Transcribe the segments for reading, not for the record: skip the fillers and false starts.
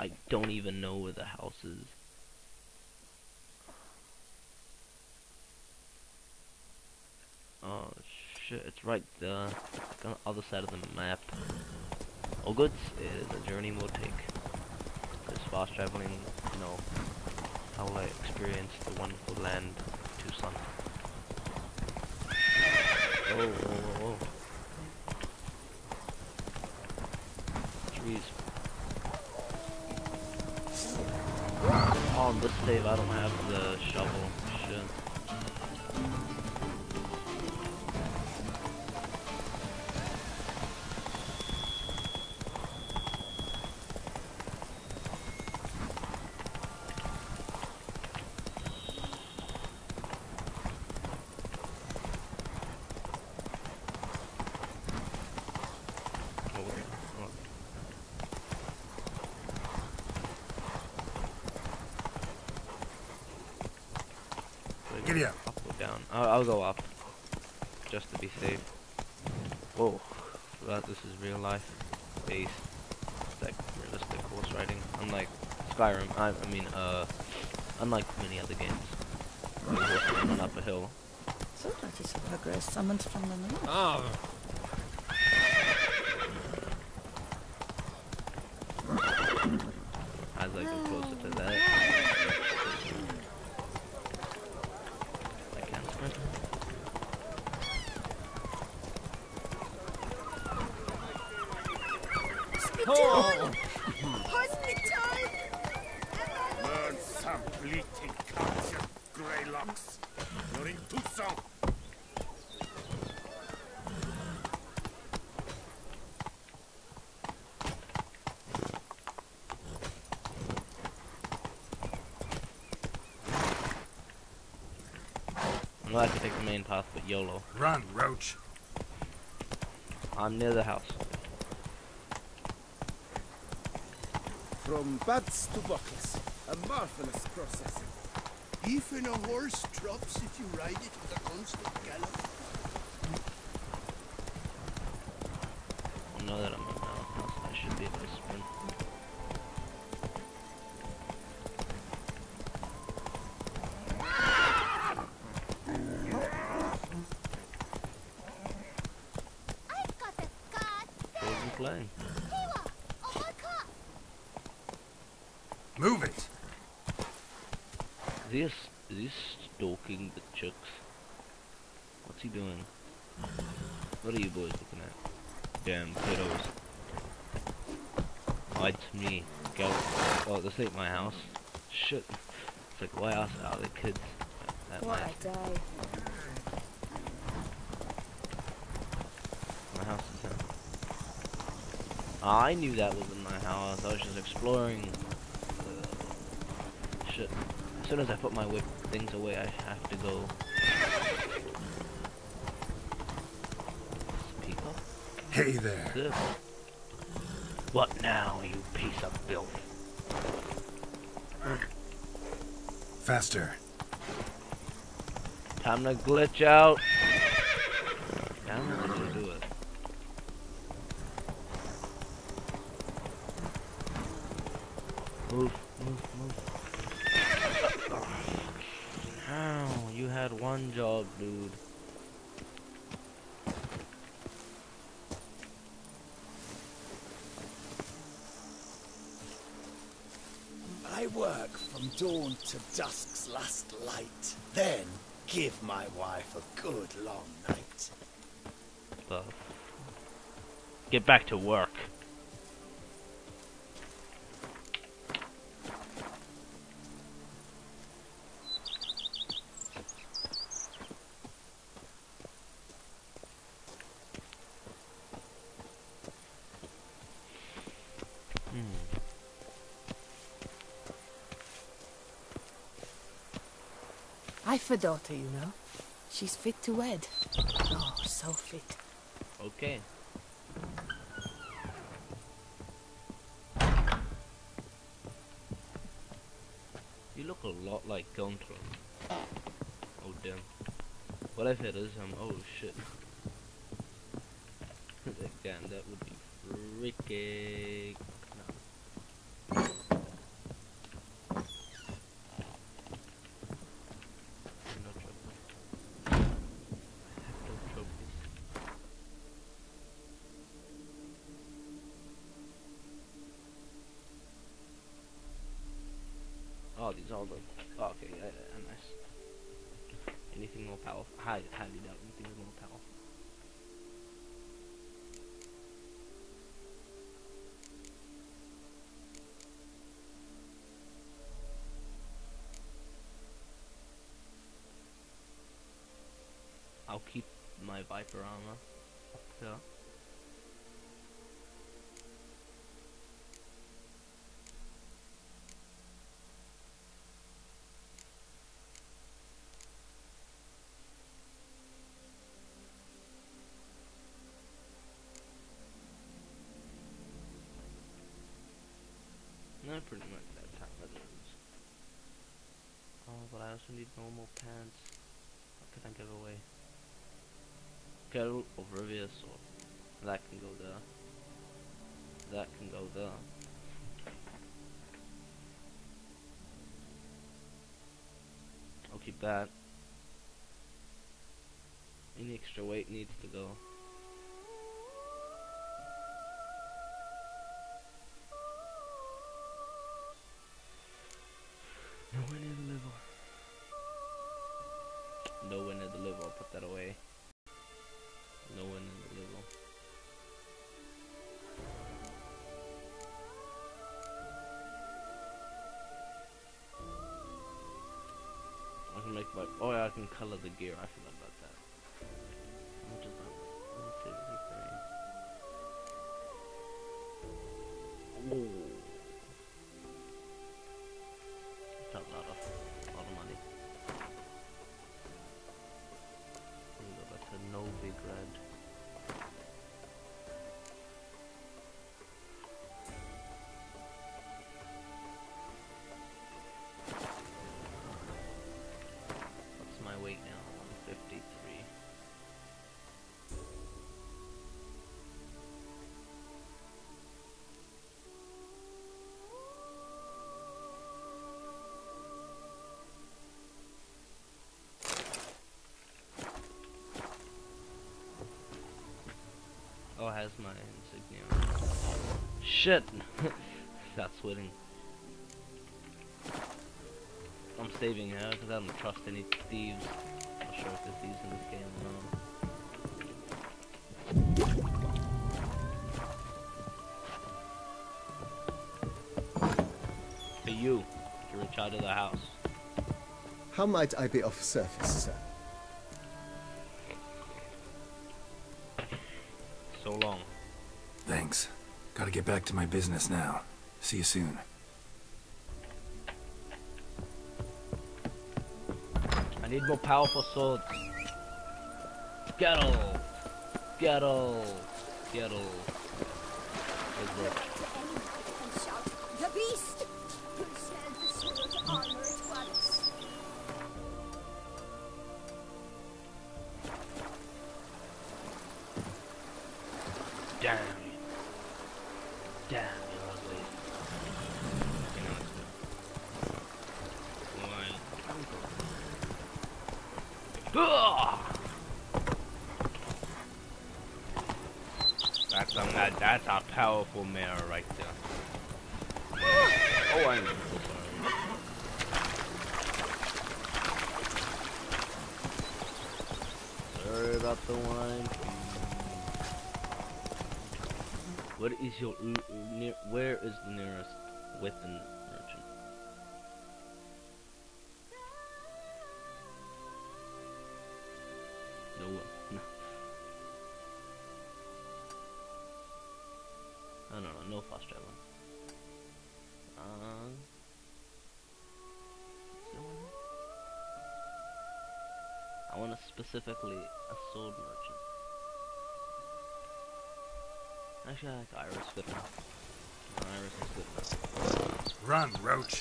I don't even know where the house is. Oh shit, it's right there. It's on the other side of the map. All goods is a journey we'll take. This fast traveling, you know, how will I experience the wonderful land of Tucson. Whoa, whoa, whoa, whoa. Trees. Oh, on this save I don't have the shovel. Shit. Giddy up. Up or down? I'll go up, just to be safe. Whoa, forgot this is real life based. It's like realistic horse riding, unlike Skyrim. I mean, unlike many other games. Where you horse run up a hill. So that is a progress summoned from the north. Oh. As I go closer to that, I can't sprint. Oh. Learn some bleating cats, you greylocks. You're in Tucson. I'm glad to take the main path, but YOLO. Run, Roach. I'm near the house. From buds to buckles, a marvelous process. Even a horse drops if you ride it with a constant gallop. I know that I'm in my house. I should be able to sprint. I've got a cat. Children playing. Kiwa, oh my cat. Move it. Is he stalking the chicks? What's he doing? What are you boys looking at? Damn kiddos. Oh, it's me. Go. Oh, this ain't my house. Shit. It's like, why else are the kids at What my, a day. my house is in? I knew that wasn't my house. I was just exploring. Shit. As soon as I put my things away, I have to go. Peacock? Hey there. This. What now, you piece of filth? Faster. Time to glitch out. Damn it, did you do it? Move, move, move. How? You had one job, dude. I work from dawn to dusk's last light. Then give my wife a good long night. Stuff. Get back to work. I've a daughter, you know. She's fit to wed. Oh, so fit. Okay. You look a lot like Gunther. Oh damn. What if it is oh shit. Again, that would be freaking no. Oh, these are all the. Oh, okay, yeah, nice. Anything more powerful? Highly doubt anything more powerful. I'll keep my Viper armor up here. No, pretty much that's how it is. Oh, but I also need normal pants. What can I give away? Kettle of Rivius, or that can go there. That can go there. I'll keep that. Any extra weight needs to go. Nowhere near the liver. Nowhere near the liver. I'll put that away. Nowhere near the liver. I can make my. Oh yeah, I can color the gear. I forgot about that. How much is that? 173. Oh. That's a lot of money. Go back to no big red. What's my weight now? 153. Oh, it has my insignia. Shit! That's sweating. I'm saving her because I don't trust any thieves. I'm not sure if there's thieves in this game or not. Hey you, you're in charge of the house. How might I be of service, sir? So long. Thanks. Gotta get back to my business now. See you soon. I need more powerful swords. Gettle! Gettle! Gettle. The beast! Who sell the sword armor at once? Damn you. Damn you ugly. You know it's good. Ugh! That's a powerful mirror right there. Oh, I'm so sorry. Sorry about the wine. What is your where is the nearest weapon merchant? No one. No. Oh no, no fast traveling. I want specifically a sword merchant. Actually, I like Iris good enough. No, Iris is good enough. Run, Roach.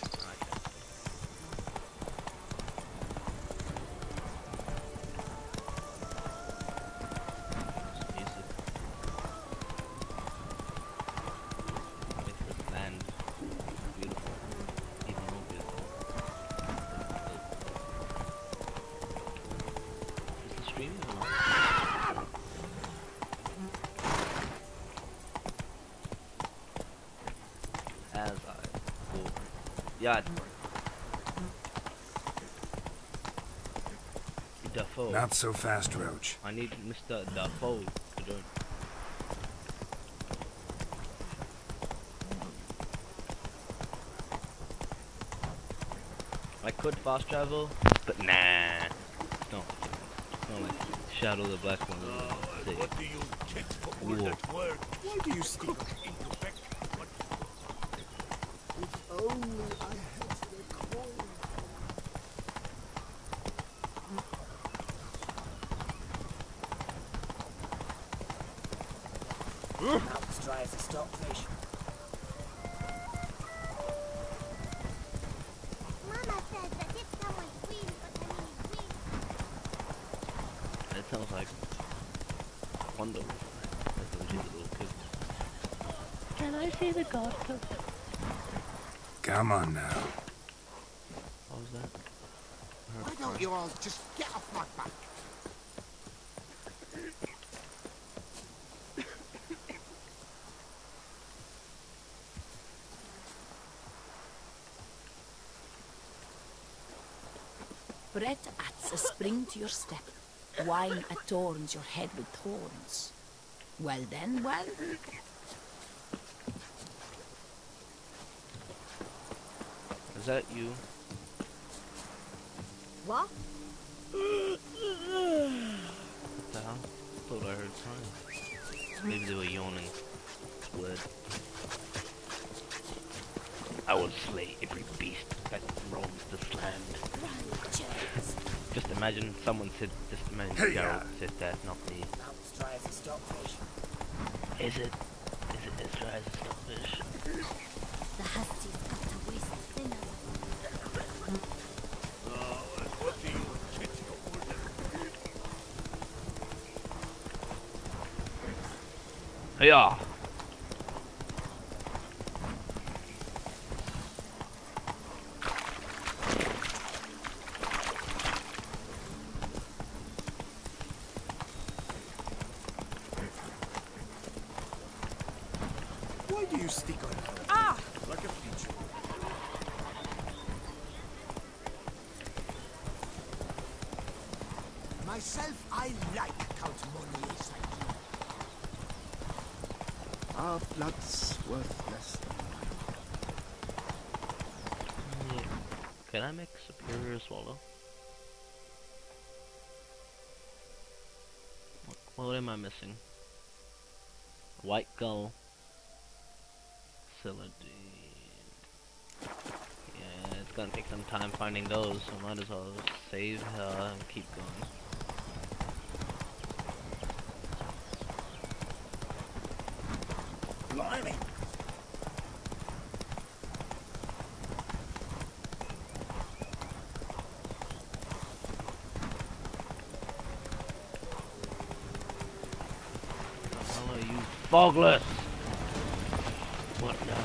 Yeah, it's working. Dafoe. Not so fast, Roach. I need Mr. Dafoe to join. I could fast travel, but nah. No. Not like Shadow the Black One. What do you get for all that work? Why do you stick into back? If only I had the coin. Mouth's dry as a stockfish. Mama says that if someone screams, but I mean screams. That sounds like Wonder Woman. That's when she's a little kid. Can I see the god? Come on now. What was that? Why don't you all just get off my back? Bread adds a spring to your step. Wine adorns your head with thorns. Well then, well. Is that you? What? What the hell? I thought I heard crying. Maybe they were yawning. Weird. I will slay every beast that roams this land. Just imagine someone said, just imagine Hey, Geralt said that, not me. Mouth's dry as a stockfish. Is it as dry as a stockfish? The Huskies got to waste sinners. What do you get for all that? Hiya! Why do you stick on her? Like a feature. Myself, I like Count Monier's idea. Our blood's worth less than Can I make Superior Swallow? What am I missing? White Gull. Celadine. Yeah, it's gonna take some time finding those, so might as well save her and keep going. Blimey. What the hell are you? Fogless! What now?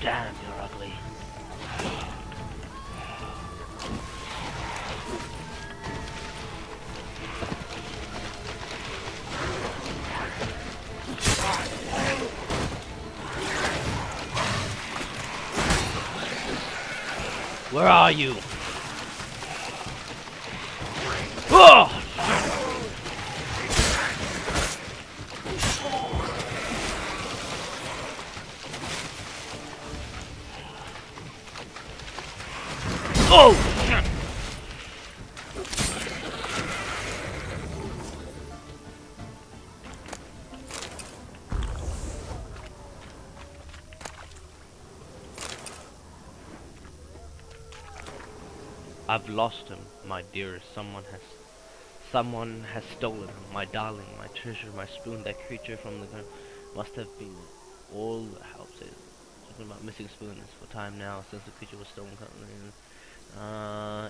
Damn, you're ugly. Where are you? Oh! Oh! Shit. I've lost him, my dearest. Someone has stolen him, my darling, my treasure, my spoon. That creature from the ground must have been all the help. Talking about missing spoons for time now since the creature was stolen.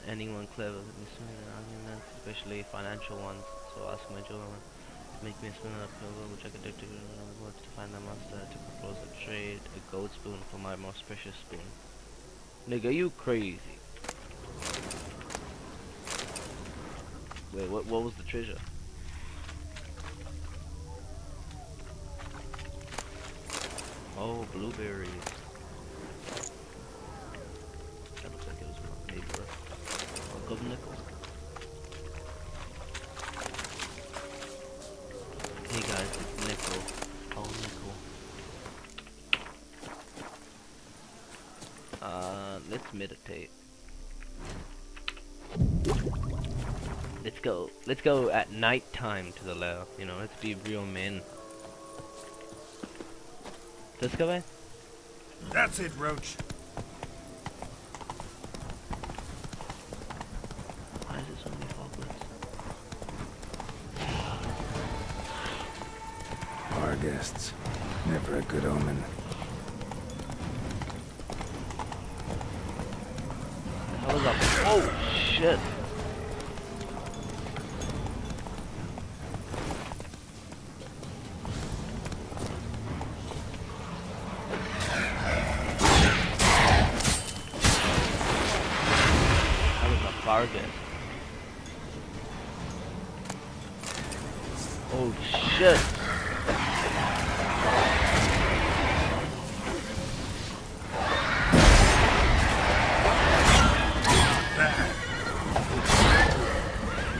Anyone clever with me soon, arguments, especially financial ones. So ask my children. Make me a spoon up pillow, which I could do to find the monster. To propose a trade, a gold spoon for my most precious spoon. Nigga, you crazy. Wait, what was the treasure? Oh, blueberries. That looks like it was maybe worth a couple nickels. Hey guys, it's nickel. Oh, nickel. Let's meditate. Let's go at night time to the lair. You know, let's be real men. Let's go, man. That's it, Roach. Why is there so many foglets? Our guests. Never a good omen. The hell is up? Oh, shit. Target. Oh shit.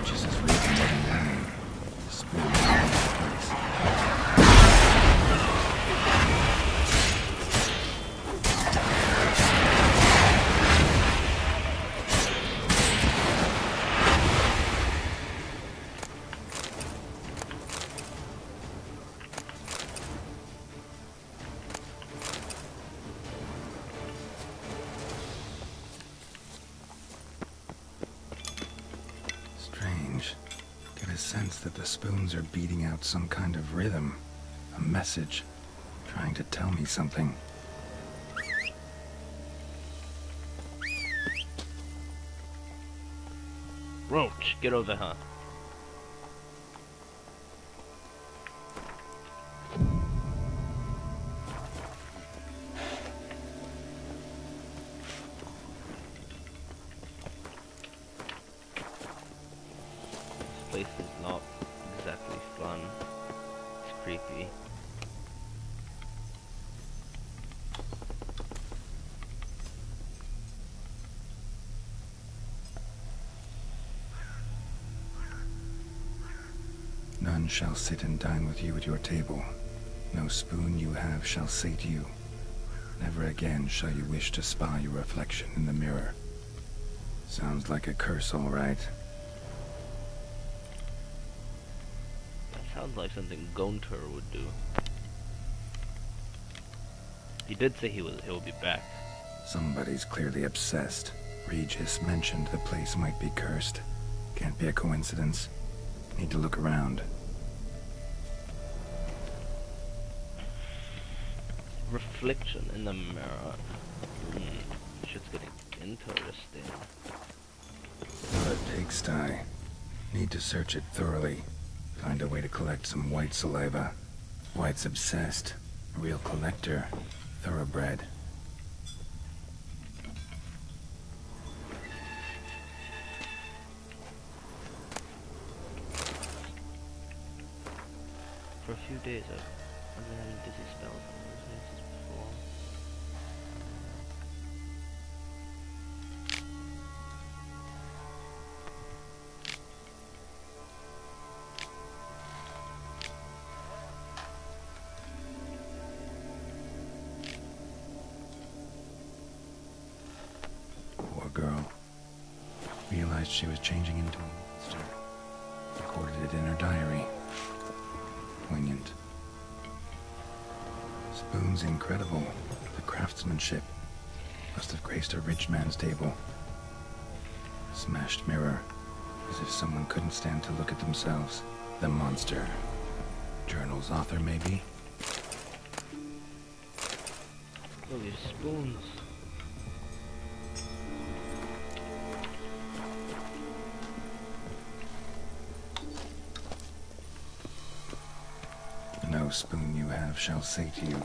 Just as real as spoon. Get a sense that the spoons are beating out some kind of rhythm, a message, trying to tell me something. Roach, get over here. Place is not exactly fun. It's creepy. None shall sit and dine with you at your table. No spoon you have shall say to you, never again shall you wish to spy your reflection in the mirror. Sounds like a curse, all right. Sounds like something Gunter would do. He did say he'll be back. Somebody's clearly obsessed. Regis mentioned the place might be cursed. Can't be a coincidence. Need to look around. Reflection in the mirror. Shit's getting interesting. A pigsty. Need to search it thoroughly. Find a way to collect some white saliva. White's obsessed. A real collector. Thoroughbred. For a few days I've been having dizzy spells on those faces before. Poor girl. Realized she was changing into a monster. Recorded it in her diary. Poignant. Spoon's incredible. The craftsmanship. Must have graced a rich man's table. Smashed mirror. As if someone couldn't stand to look at themselves. The monster. Journal's author, maybe? Look, these spoons. no spoon you have shall say to you.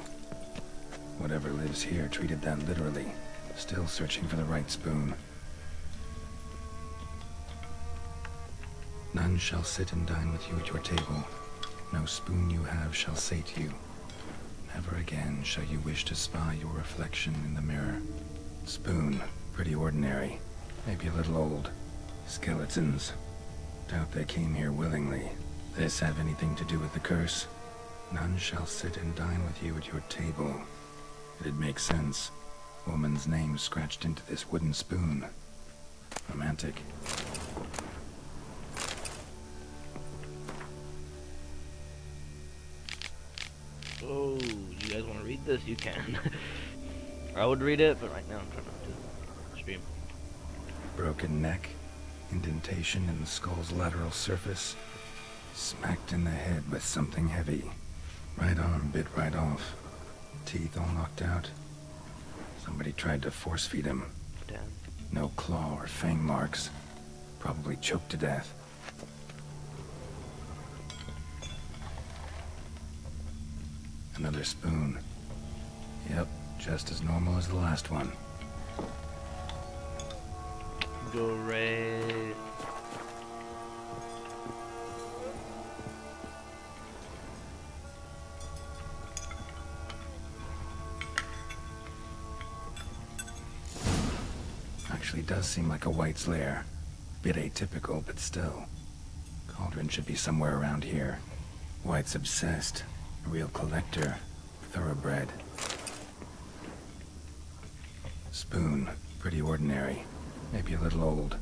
Whatever lives here treated that literally, still searching for the right spoon. None shall sit and dine with you at your table. No spoon you have shall say to you. Never again shall you wish to spy your reflection in the mirror. Spoon, pretty ordinary, maybe a little old. Skeletons. Doubt they came here willingly. This have anything to do with the curse? None shall sit and dine with you at your table. It'd make sense. Woman's name scratched into this wooden spoon. Romantic. Oh, you guys want to read this? You can. I would read it, but right now I'm trying not to stream. Broken neck, indentation in the skull's lateral surface, smacked in the head with something heavy. Right arm bit right off, teeth all knocked out. Somebody tried to force feed him. Damn. No claw or fang marks. Probably choked to death. Another spoon. Yep, just as normal as the last one. Great. Actually does seem like a White's lair. Bit atypical, but still. Cauldron should be somewhere around here. White's obsessed. A real collector. Thoroughbred. Spoon. Pretty ordinary. Maybe a little old.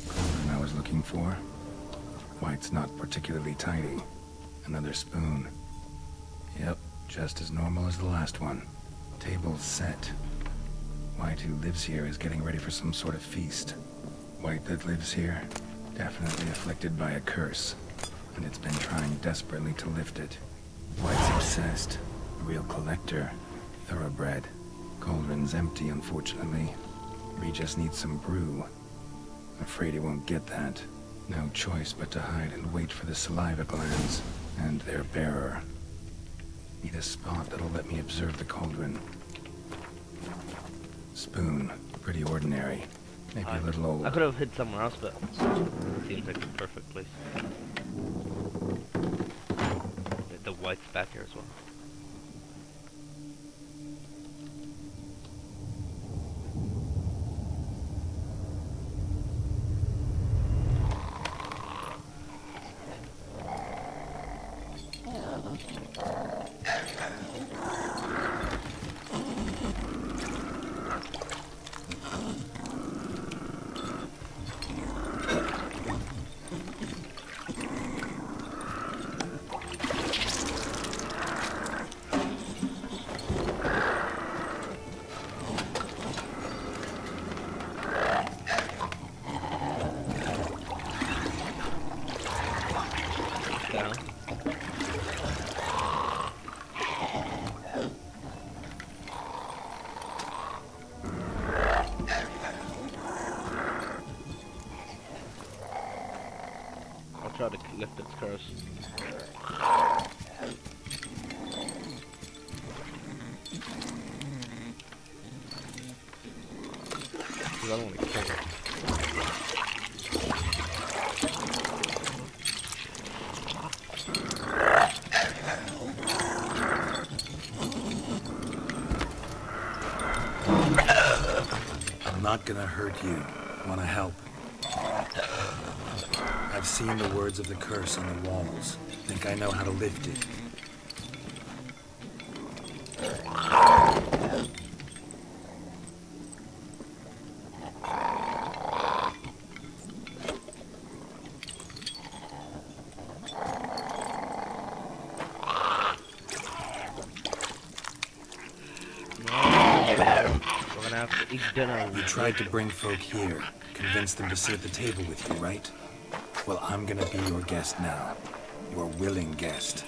Cauldron I was looking for. White's not particularly tidy. Another spoon. Yep, just as normal as the last one. Table's set. White, who lives here, is getting ready for some sort of feast. White that lives here, definitely afflicted by a curse, and it's been trying desperately to lift it. White's obsessed, a real collector, thoroughbred. Cauldron's empty, unfortunately. We just need some brew. Afraid he won't get that. No choice but to hide and wait for the saliva glands and their bearer. Need a spot that'll let me observe the cauldron. Spoon, pretty ordinary. Maybe a little old. I could have hid somewhere else, but it seems like the perfect place. The White's back here as well. Down. I'll try to lift its curse. I don't want to kill it. I'm not gonna hurt you. Wanna help? I've seen the words of the curse on the walls. Think I know how to lift it. We're gonna have to eat dinner. You tried to bring folk here, convince them to sit at the table with you, right? Well, I'm gonna be your guest now. Your willing guest.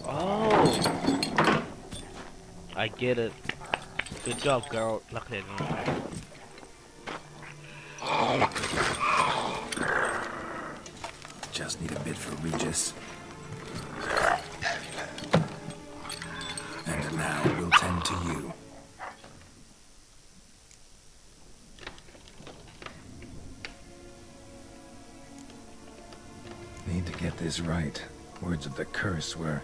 Oh! I get it. Good job, girl. Luckily I didn't. Just need a bit for Regis. And now we'll tend to you. Need to get this right. Words of the curse were,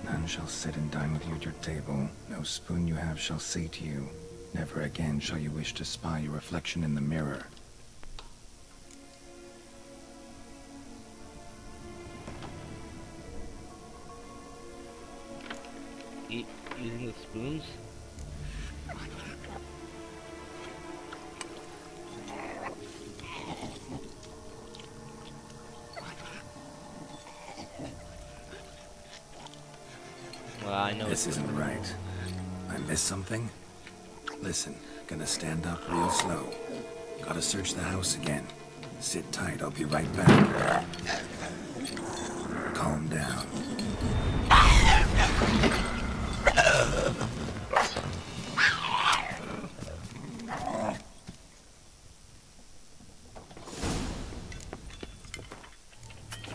none shall sit and dine with you at your table. No spoon you have shall say to you, never again shall you wish to spy your reflection in the mirror. Using the spoons? Well, I know This isn't right. I missed something? Listen, gonna stand up real slow. Gotta search the house again. Sit tight, I'll be right back. Calm down.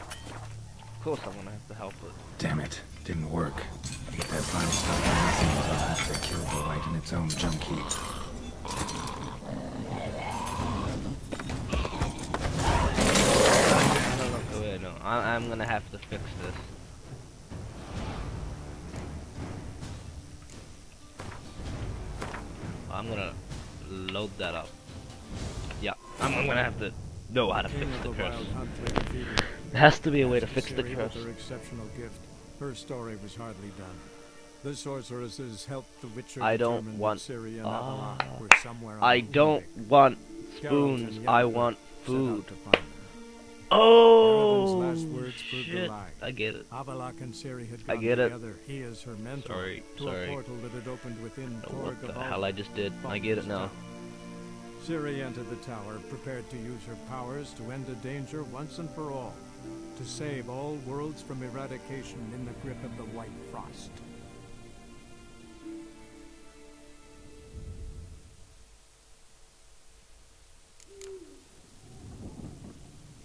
Of course I'm gonna have to help it. Damn it, didn't work. Get that fine stuff and I'll have to kill the right in its own junk heap. No, I'm gonna have to fix this. I'm gonna load that up. Yeah, I'm gonna have to know how to fix the curse. There has to be a way to fix the curse. Her exceptional gift. Her story was hardly done. The sorceresses helped the Witcher I don't determine want. that Ciri and Avallac'h were somewhere on I the don't Undvik. want Geralt spoons. and I Yennefer want set out food. to find them. Oh Aravin's last words proved a shit! lie. I get it. Avallac'h and Ciri had I gone get it. together. He is her mentor Sorry, to sorry. a portal that had opened within Oh, what the Tor hell I just did? I get it now. Ciri entered the tower, prepared to use her powers to end a danger once and for all, to save all worlds from eradication in the grip of the White Frost.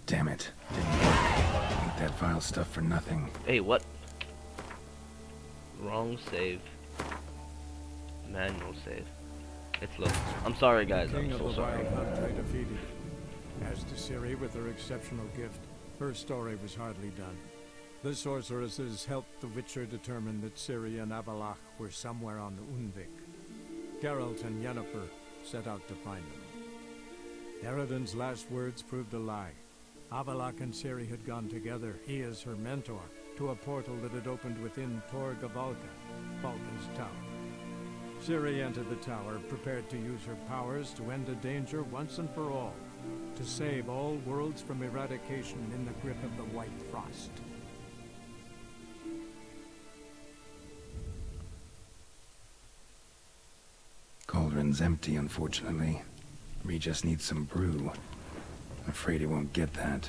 Damn it, didn't work. Ate that vile stuff for nothing. Hey, what? Wrong save. Manual save. It's low. I'm sorry, guys. King I'm of so the sorry. Wild Hunt lay defeated. As to Ciri, with her exceptional gift, her story was hardly done. The sorceresses helped the Witcher determine that Ciri and Avallac'h were somewhere on Undvik. Geralt and Yennefer set out to find them. Eredin's last words proved a lie. Avallac'h and Ciri had gone together, he as her mentor, to a portal that had opened within Tor Gavalka, Vulca's tower. Ciri entered the tower, prepared to use her powers to end a danger once and for all, to save all worlds from eradication in the grip of the White Frost. Cauldron's empty, unfortunately. Regis needs some brew. Afraid he won't get that.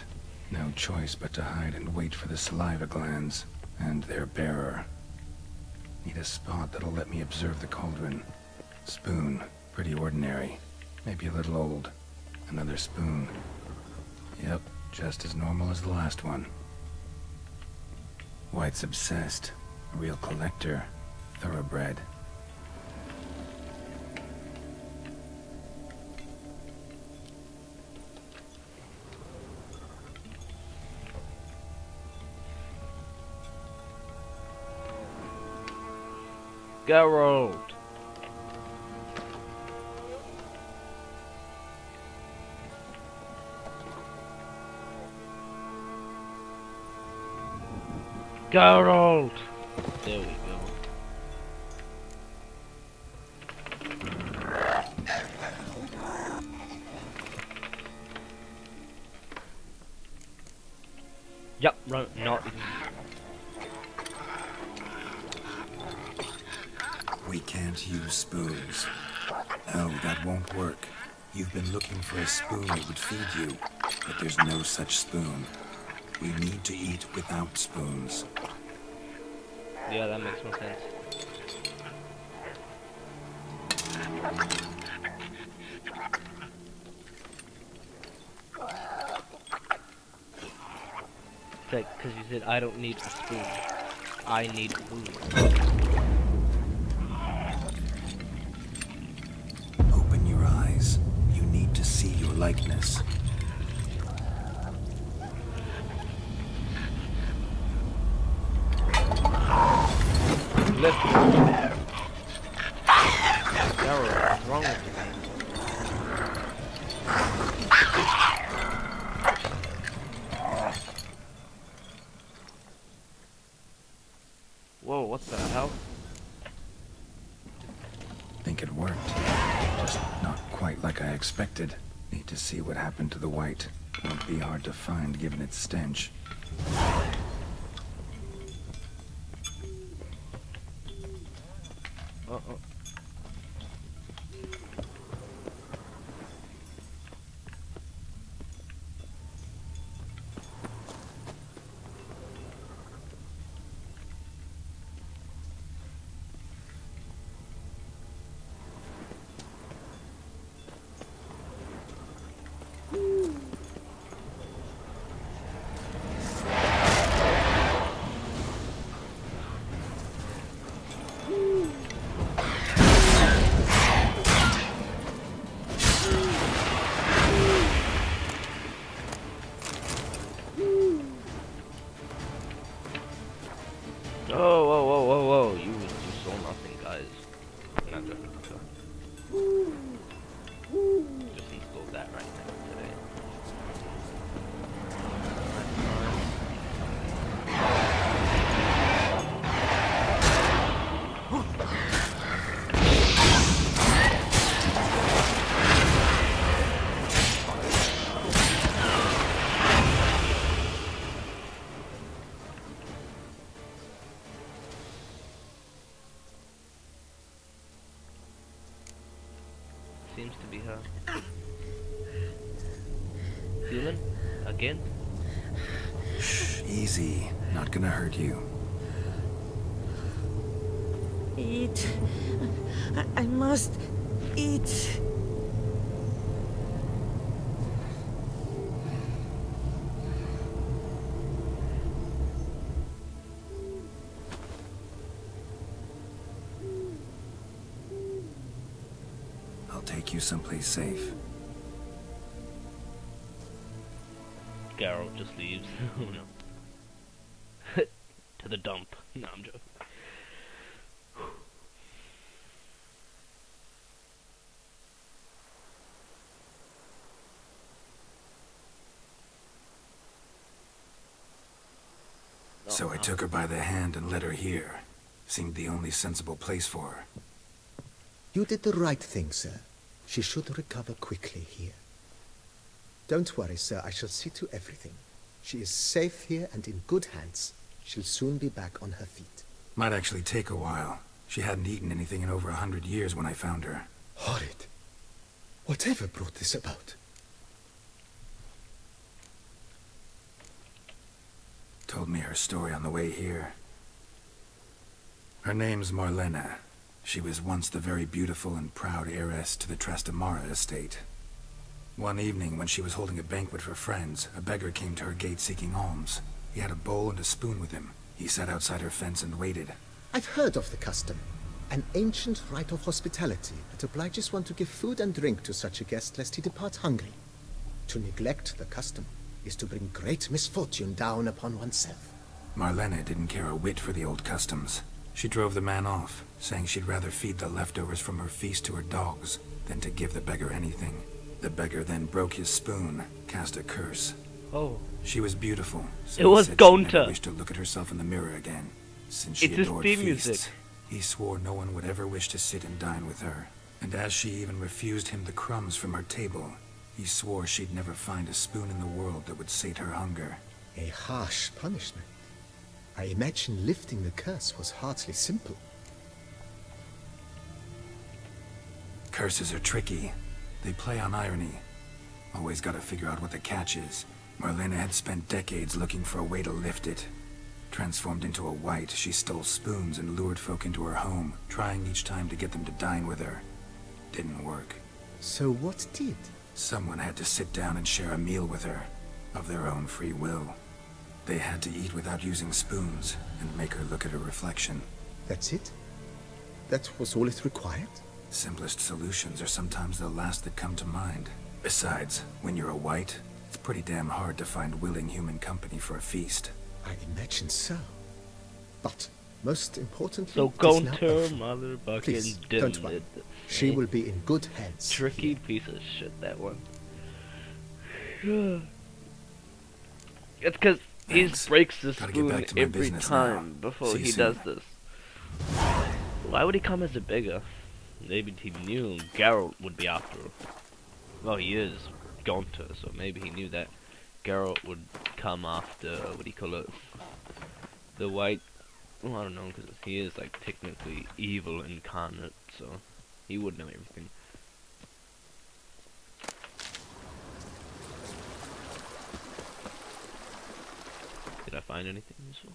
No choice but to hide and wait for the saliva glands and their bearer. Need a spot that'll let me observe the cauldron. Spoon, pretty ordinary. Maybe a little old. Another spoon. Yep, just as normal as the last one. White's obsessed. A real collector. Thoroughbred. Geralt! Geralt! There we go. Yep, right, not even. We can't use spoons. No, that won't work. You've been looking for a spoon that would feed you, but there's no such spoon. We need to eat without spoons. Yeah, that makes more sense. It's like, because you said, I don't need a spoon. I need food. Open your eyes. You need to see your likeness. Lift. Garrow, what's wrong with you, man? Whoa, what the hell? Think it worked. Just not quite like I expected. Need to see what happened to the white. Won't be hard to find given its stench. Uh-oh. Whoa, you saw nothing, guys. Not joking, just installed that right now today. Seems to be her. Feeling? Again? Shh, easy. Not gonna hurt you. Eat. I must eat. I'll take you someplace safe. Garrow just leaves. Oh no. To the dump. No, I'm joking. So I took her by the hand and led her here. Seemed the only sensible place for her. You did the right thing, sir. She should recover quickly here. Don't worry, sir. I shall see to everything. She is safe here and in good hands. She'll soon be back on her feet. Might actually take a while. She hadn't eaten anything in over 100 years when I found her. Horrid. Whatever brought this about? Told me her story on the way here. Her name's Marlena. She was once the very beautiful and proud heiress to the Trastamara estate. One evening, when she was holding a banquet for friends, a beggar came to her gate seeking alms. He had a bowl and a spoon with him. He sat outside her fence and waited. I've heard of the custom. An ancient rite of hospitality that obliges one to give food and drink to such a guest lest he depart hungry. To neglect the custom is to bring great misfortune down upon oneself. Marlena didn't care a whit for the old customs. She drove the man off, saying she'd rather feed the leftovers from her feast to her dogs than to give the beggar anything. The beggar then broke his spoon, cast a curse. Oh. She was beautiful, so it was Gonta. She never wished to look at herself in the mirror again. Since she adored feasts, music. He swore no one would ever wish to sit and dine with her. And as she even refused him the crumbs from her table, he swore she'd never find a spoon in the world that would sate her hunger. A harsh punishment. I imagine lifting the curse was hardly simple. Curses are tricky. They play on irony. Always gotta figure out what the catch is. Marlena had spent decades looking for a way to lift it. Transformed into a white, she stole spoons and lured folk into her home, trying each time to get them to dine with her. didn't work. So what did? Someone had to sit down and share a meal with her, of their own free will. They had to eat without using spoons, and make her look at her reflection. That's it? That was all it required? Simplest solutions are sometimes the last that come to mind. Besides, when you're a white, it's pretty damn hard to find willing human company for a feast. I imagine so. But, most importantly, So it is go now to over. motherfucking Please, don't worry. She will be in good hands. Tricky piece of shit, that one. It's because he Thanks. breaks the Gotta get spoon back to my every business time now. before See you he soon. does this. Why would he come as a beggar? Maybe he knew Geralt would be after him. Well, he is Gaunter, so maybe he knew that Geralt would come after, what do you call it? The white... Well, I don't know, because he is, like, technically evil incarnate, so he would know everything. Did I find anything useful?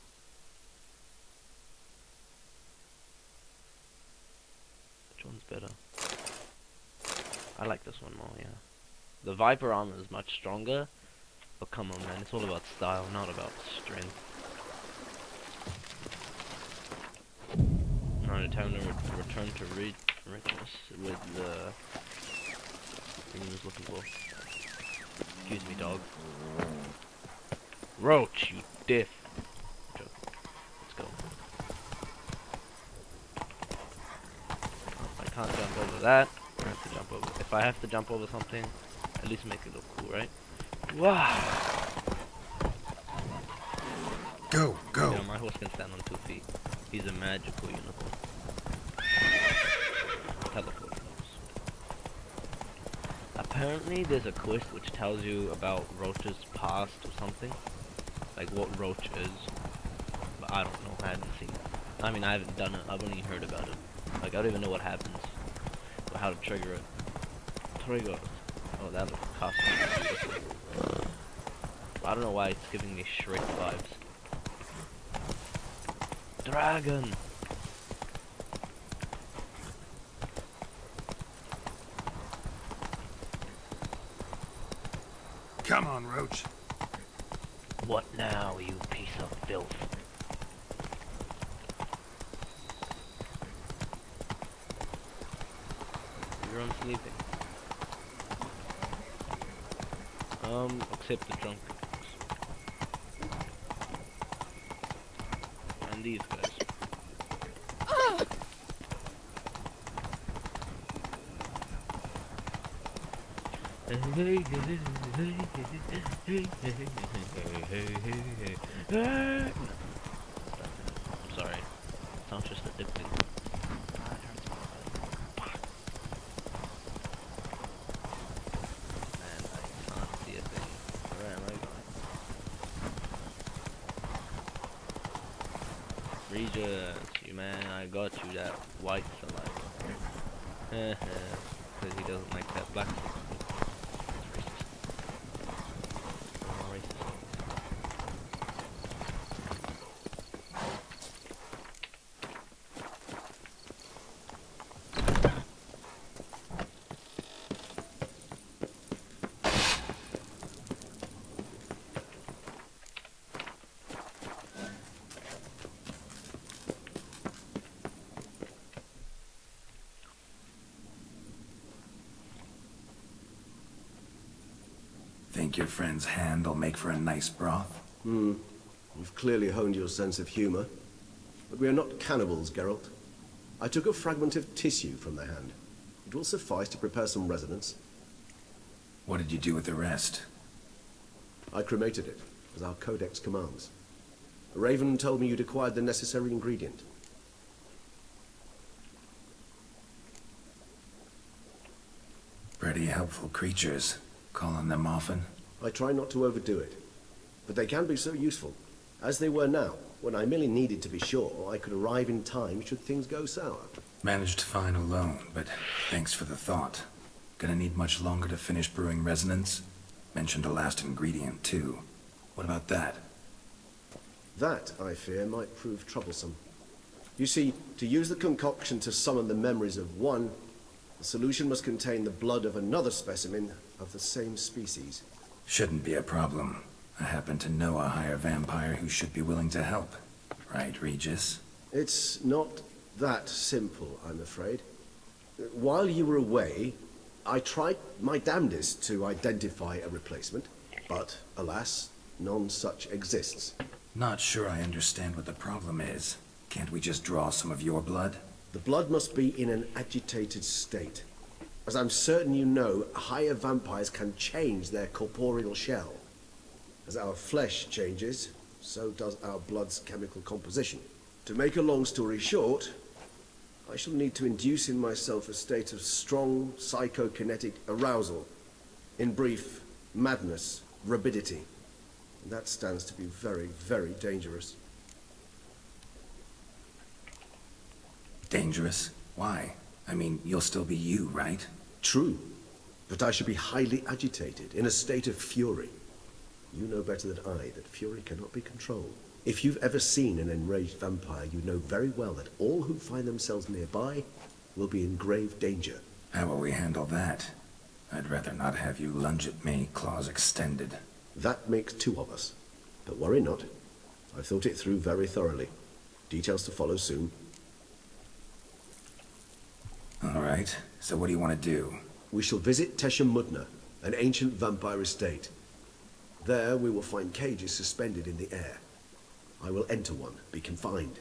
Which one's better? I like this one more, yeah. The Viper armor is much stronger, but come on man, it's all about style, not about strength. Alright, time to return to richness with the thing he was looking for. Excuse me, dog. Roach, you diff. Joke. Let's go. If I can't jump over that, I have to jump over. If I have to jump over something, at least make it look cool, right? Wow. Go, go. Yeah, my horse can stand on 2 feet. He's a magical unicorn. Teleport knows. Apparently, there's a quest which tells you about Roach's past or something. Like what Roach is. But I don't know, I haven't seen it. I mean, I haven't done it, I've only heard about it. Like, I don't even know what happens. Or how to trigger it. Trigger. Oh, that looks custom. I don't know why it's giving me Shrek vibes. Dragon! Come on, Roach. What now, you piece of filth? You're sleeping. Except the drunk guys. And these guys. I'm sorry. Sounds just addicting. Man, I can't see a thing. Where am I going? Regis, you man, I got you that white saliva. Because he doesn't like that black stuff. Think your friend's hand will make for a nice broth? You've clearly honed your sense of humor. But we are not cannibals, Geralt. I took a fragment of tissue from the hand. It will suffice to prepare some resonance. What did you do with the rest? I cremated it, as our codex commands. Raven told me you'd acquired the necessary ingredient. Pretty helpful creatures. Calling them often? I try not to overdo it. But they can be so useful. As they were now, when I merely needed to be sure I could arrive in time should things go sour. Managed fine alone, but thanks for the thought. Gonna need much longer to finish brewing resonance? Mentioned a last ingredient, too. What about that? That, I fear, might prove troublesome. You see, to use the concoction to summon the memories of one The solution must contain the blood of another specimen of the same species. Shouldn't be a problem. I happen to know a higher vampire who should be willing to help. Right, Regis? It's not that simple, I'm afraid. While you were away, I tried my damnedest to identify a replacement, but alas, none such exists. Not sure I understand what the problem is. Can't we just draw some of your blood? The blood must be in an agitated state. As I'm certain you know, higher vampires can change their corporeal shell. As our flesh changes, so does our blood's chemical composition. To make a long story short, I shall need to induce in myself a state of strong psychokinetic arousal. In brief, madness, rabidity. And that stands to be very, very dangerous. Dangerous? Why? I mean, you'll still be you, right? True. But I should be highly agitated, in a state of fury. You know better than I that fury cannot be controlled. If you've ever seen an enraged vampire, you know very well that all who find themselves nearby will be in grave danger. How will we handle that? I'd rather not have you lunge at me, claws extended. That makes two of us. But worry not. I've thought it through very thoroughly. Details to follow soon. All right, so what do you want to do? We shall visit Teshem Mutna, an ancient vampire estate. There we will find cages suspended in the air. I will enter one, be confined.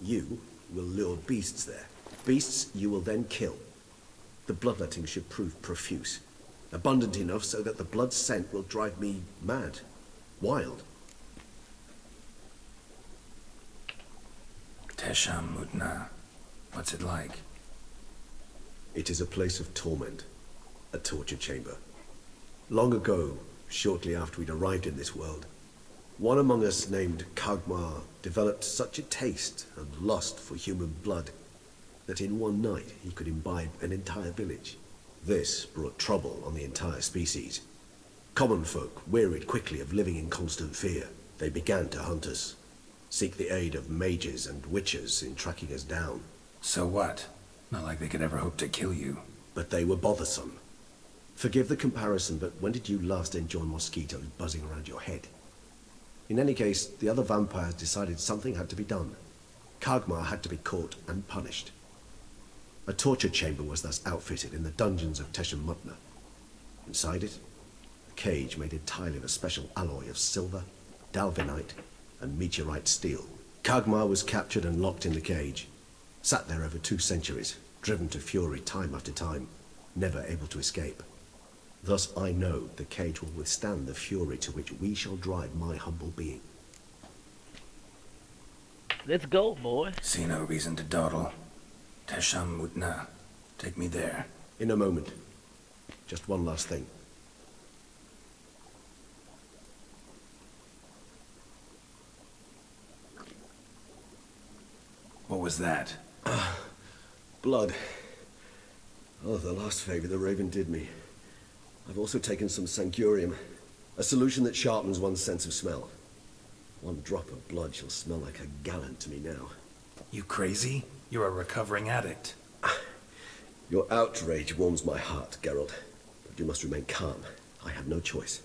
You will lure beasts there. Beasts you will then kill. The bloodletting should prove profuse. Abundant enough so that the blood scent will drive me mad. Wild. Teshem Mutna. What's it like? It is a place of torment. A torture chamber. Long ago, shortly after we'd arrived in this world, one among us named Kagmar developed such a taste and lust for human blood that in one night he could imbibe an entire village. This brought trouble on the entire species. Common folk wearied quickly of living in constant fear. They began to hunt us, seek the aid of mages and witches in tracking us down. So what? Not like they could ever hope to kill you. But they were bothersome. Forgive the comparison, but when did you last enjoy mosquitoes buzzing around your head? In any case, the other vampires decided something had to be done. Kagmar had to be caught and punished. A torture chamber was thus outfitted in the dungeons of Teshem Mutna. Inside it, a cage made entirely of a special alloy of silver, dalvinite, and meteorite steel. Kagmar was captured and locked in the cage. Sat there over 2 centuries, driven to fury time after time, never able to escape. Thus I know the cage will withstand the fury to which we shall drive my humble being. Let's go, boy. See no reason to dawdle. Teshem Mutna. Take me there. In a moment. Just one last thing. What was that? Blood. Oh, the last favor the Raven did me. I've also taken some Sancurium, a solution that sharpens one's sense of smell. One drop of blood shall smell like a gallon to me now. You crazy? You're a recovering addict. Your outrage warms my heart, Geralt. But you must remain calm. I have no choice.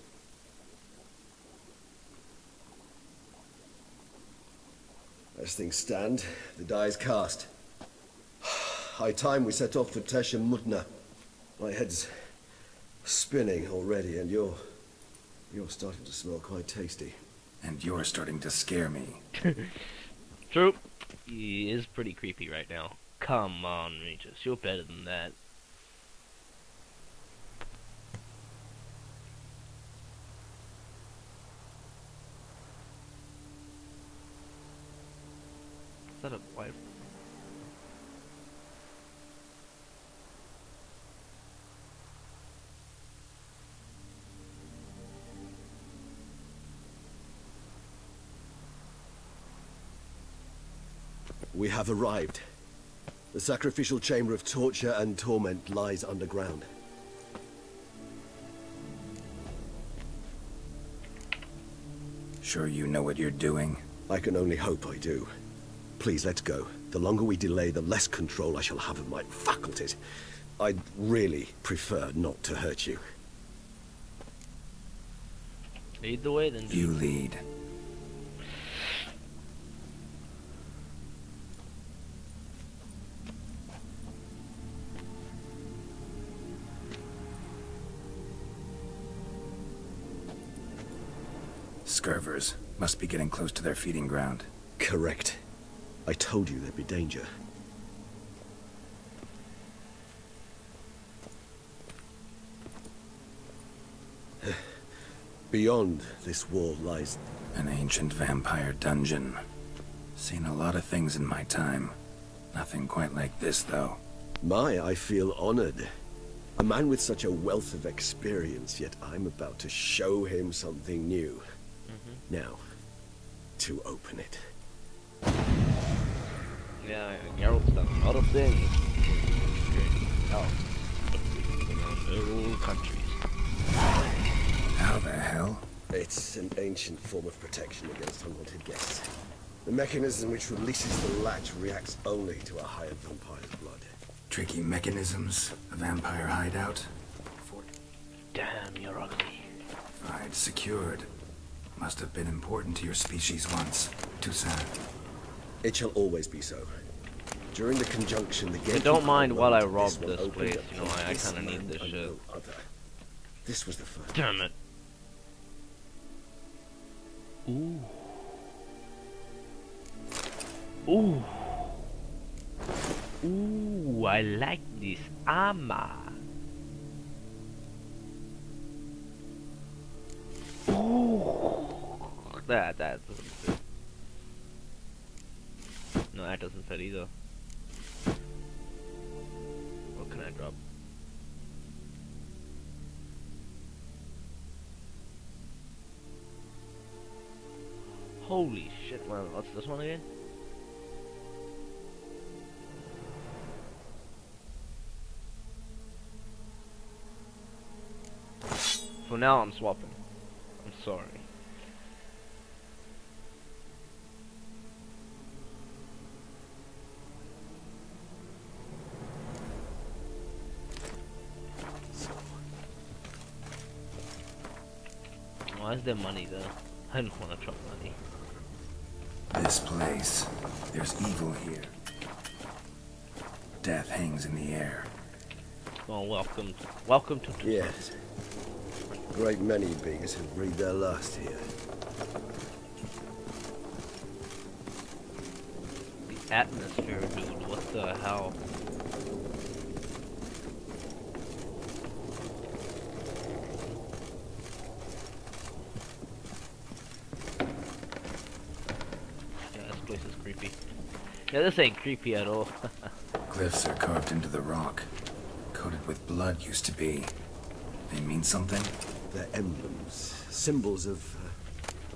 As things stand, the die is cast. High time we set off for Teshem Mutna. My head's spinning already, and you're starting to smell quite tasty. And you're starting to scare me. True. He is pretty creepy right now. Come on, Regis. You're better than that. Is that a wife? We have arrived. The sacrificial chamber of torture and torment lies underground. Sure you know what you're doing? I can only hope I do. Please, let's go. The longer we delay, the less control I shall have of my faculties. I'd really prefer not to hurt you. Lead the way then. You lead. Scurvers must be getting close to their feeding ground. Correct. I told you there'd be danger. Beyond this wall lies... An ancient vampire dungeon. Seen a lot of things in my time. Nothing quite like this, though. I feel honored. A man with such a wealth of experience, yet I'm about to show him something new. Now, to open it. Yeah, Geralt's done a lot of things. Oh. Little countries. How the hell? It's an ancient form of protection against unwanted guests. The mechanism which releases the latch reacts only to a hired vampire's blood. Tricky mechanisms, a vampire hideout. Damn, you're ugly. Right, secured. Must have been important to your species once. Toussaint. It shall always be so. During the conjunction, the gate... Don't mind while I rob this this place, you know, I kinda need this shit. This was the first. Damn it. Ooh. Ooh. Ooh, I like this armor. Ooh. That doesn't fit. No, that doesn't fit either. What can I drop? Holy shit, man. What's this one again? For now, I'm swapping. I'm sorry. Why is there money there? I don't want to drop money. This place. There's evil here. Death hangs in the air. Oh, welcome to Toussaint. Yes. A great many beings have breathed their last here. The atmosphere, dude. What the hell? Yeah, this ain't creepy at all. Glyphs are carved into the rock. Coated with blood used to be. They mean something? They're emblems, symbols of,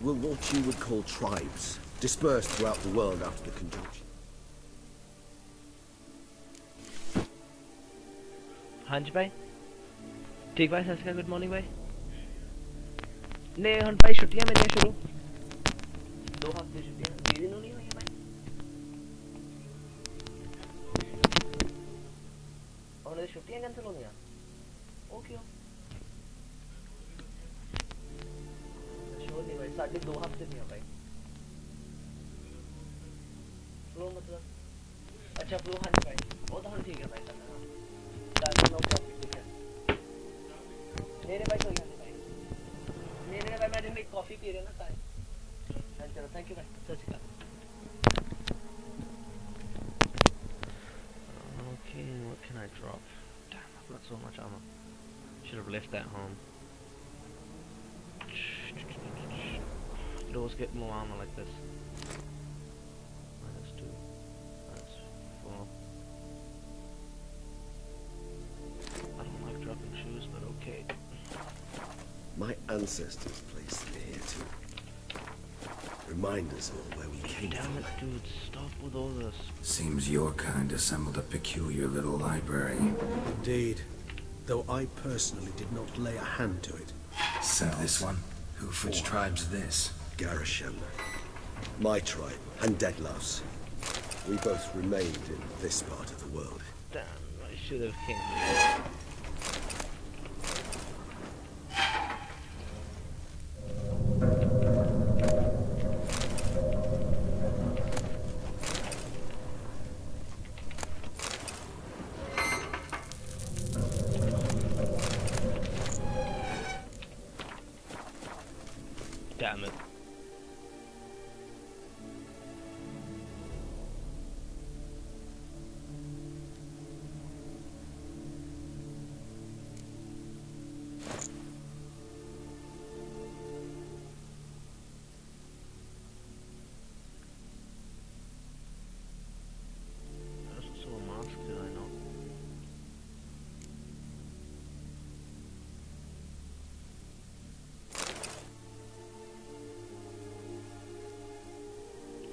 well, what you would call tribes, dispersed throughout the world after the conjunction. Hanj bhai? ठीक भाई सत श्री अकाल, good morning भाई. ने हन भाई छुट्टियां में शुरू 2 हफ्ते छुट्टियां 2 दिन नहीं हुई है भाई. और ये छुट्टियां कैंसिल हो गया. ओके नहीं भाई, साढ़े 2 हफ्ते नहीं है भाई. फ्लो मतलब अच्छा फ्लो हन भाई वो तो हम ठीक है भाई. दादा लोग ठीक है मेरे भाई कोई नहीं भाई. मेरे भाई मैंने एक कॉफी पी रहे ना सारे. चलो थैंक यू भाई. सत श्री अकाल. Okay, what can I drop? Damn, I've got so much armor. Should have left that home. You'd always get more armor like this. -2, -4. I don't like dropping shoes, but okay. My ancestors placed me here to remind us all where we came from. Damn it, dude, stop with all this. Seems your kind assembled a peculiar little library. Indeed, though I personally did not lay a hand to it. So this one? Which tribe's this? Garashem. My tribe, and Deadlove's. We both remained in this part of the world. Damn, my should have king. Damn it.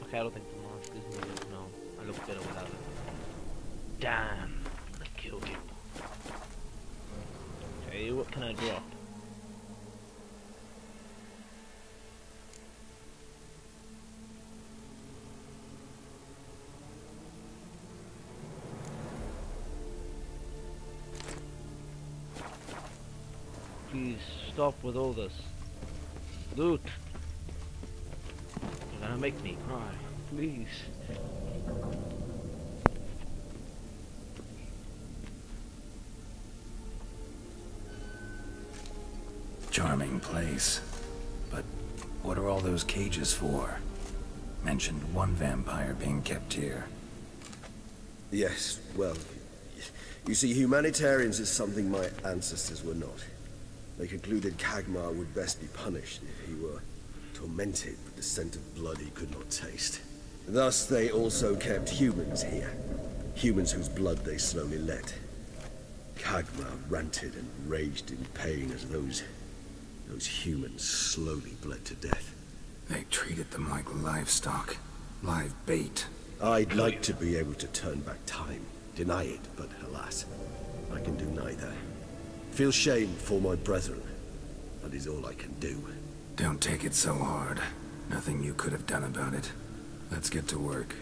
I don't think the mask is needed, no. I look better without it. Damn! I killed you. Okay, what can I drop? Please stop with all this. Loot! You're gonna make me cry. Please. Charming place. But what are all those cages for? Mentioned one vampire being kept here. Yes, well, you see, humanitarians is something my ancestors were not. They concluded Kagmar would best be punished if he were tormented with the scent of blood he could not taste. Thus, they also kept humans here. Humans whose blood they slowly let. Kagmar ranted and raged in pain as those humans slowly bled to death. They treated them like livestock. Live bait. I'd like to be able to turn back time. Deny it, but alas, I can do neither. Feel shame for my brethren. That is all I can do. Don't take it so hard. Nothing you could have done about it. Let's get to work.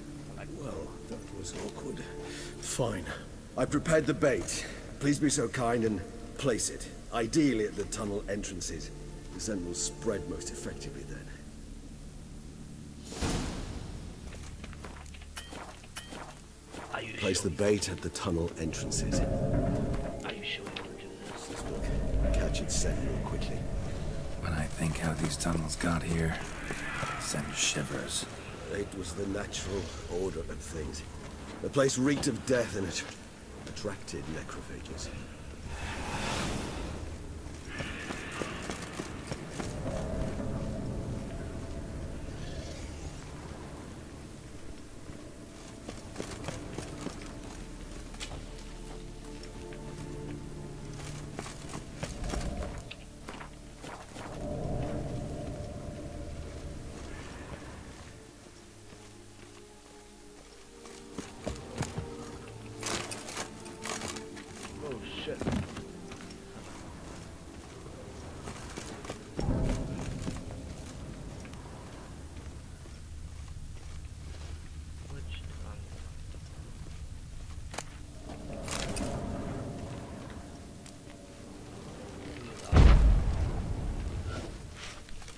Well, that was awkward. Fine. I prepared the bait. Please be so kind and place it. Ideally at the tunnel entrances. The scent will spread most effectively then. Place the bait at the tunnel entrances. Are you sure you want to do this? This will catch its scent more quickly. When I think how these tunnels got here, it sends shivers. It was the natural order of things. The place reeked of death and it attracted necrophages.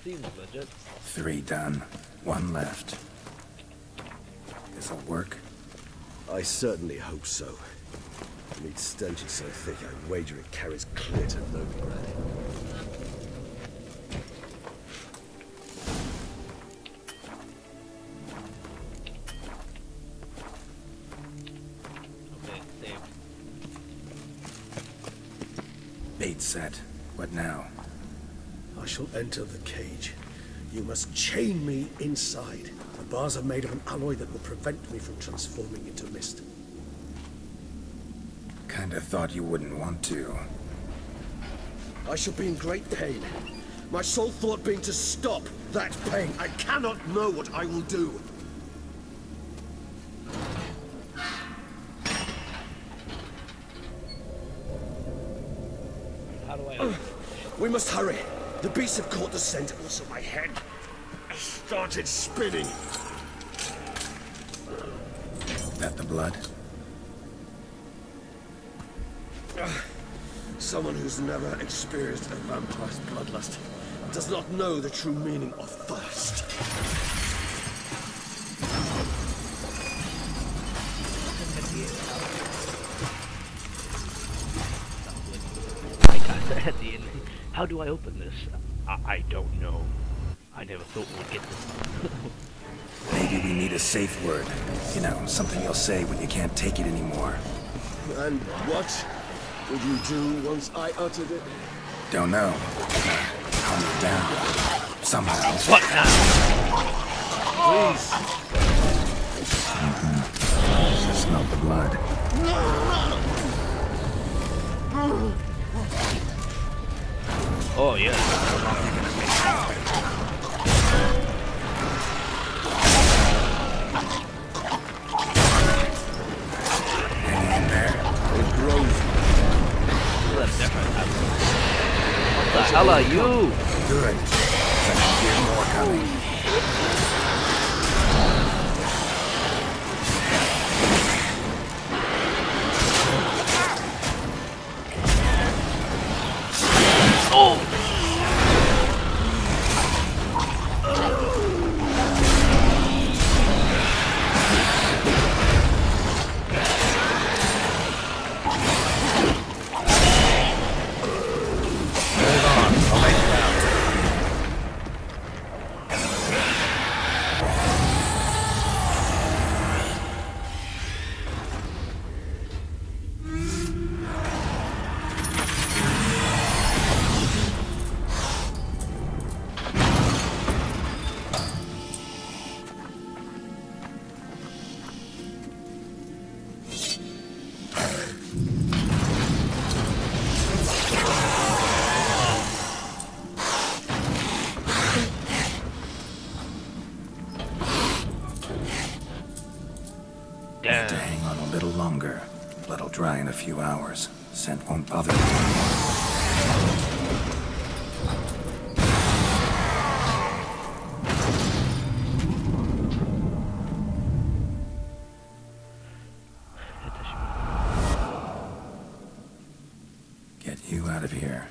Seems legit. 3 done. 1 left. This'll work? I certainly hope so. The meat stench is so thick, I wager it carries clear to Novigrad. Okay, saved. Bait set. What now? I shall enter the cage. You must chain me inside. The bars are made of an alloy that will prevent me from transforming into mist. Kinda thought you wouldn't want to. I shall be in great pain. My sole thought being to stop that pain. I cannot know what I will do. How do I... We must hurry. The beasts have caught the scent, also my head started spinning. That the blood? Someone who's never experienced a vampire's bloodlust does not know the true meaning of thirst. At the end, how do I open this? I don't know. I never thought we'd get this. Maybe we need a safe word. You know, something you'll say when you can't take it anymore. And what would you do once I uttered it? Don't know. Calm it down. Somehow. What now? Please. I smell the blood. Oh, yeah. Hang in there. It grows. That's different. What the hell are you? Good. I can hear more coming. Oh! Have to hang on a little longer. Blood'll dry in a few hours. Scent won't bother you anymore. Get you out of here.